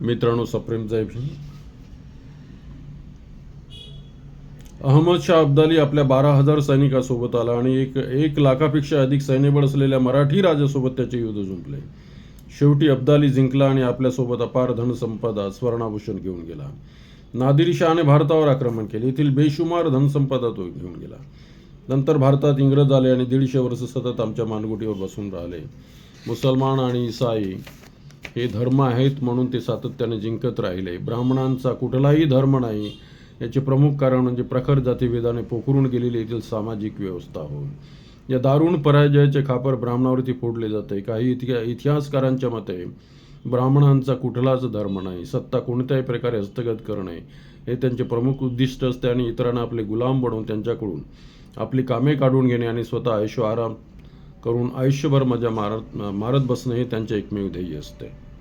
मित्रांनो, सप्रेम जय भीम. अहमद शाह अब्दाली आपल्या 12,000 सैनिकांसोबत आला आणि एक लाखापेक्षा अधिक सैन्यबळ असलेल्या मराठी राजासोबत त्याचे युद्ध जुंपले. शेवटी अब्दाली जिंकला आणि आपल्यासोबत अपार धनसंपदा स्वर्णाभूषण घेऊन गेला. नादिरशहाने भारतावर आक्रमण केले. येथील बेशुमार धनसंपदा तो घेऊन गेला. नंतर भारतात इंग्रज आले आणि 150 वर्ष सतत आमच्या मानगुटीवर बसून राहिले. मुसलमान आणि ईसाई हे धर्म आहेत म्हणून ते सातत्याने जिंकत राहिले. ब्राह्मणांचा कुठलाही धर्म नाही याचे प्रमुख कारण म्हणजे प्रखर जातीभेदाने पोखरून गेलेली येथील सामाजिक व्यवस्था होय. या दारुण पराजयाचे खापर ब्राह्मणावरती फोडले जाते. काही इतिहासकारांच्या मते ब्राह्मणांचा कुठलाच धर्म नाही. सत्ता कोणत्याही प्रकारे हस्तगत करणे हे त्यांचे प्रमुख उद्दिष्ट असते आणि इतरांना आपले गुलाम बनवून त्यांच्याकडून आपली कामे काढून घेणे आणि स्वतः ऐशो आराम करून आयुष्यभर मजा मारत बसणे हे त्यांचे एकमेव ध्येय असते.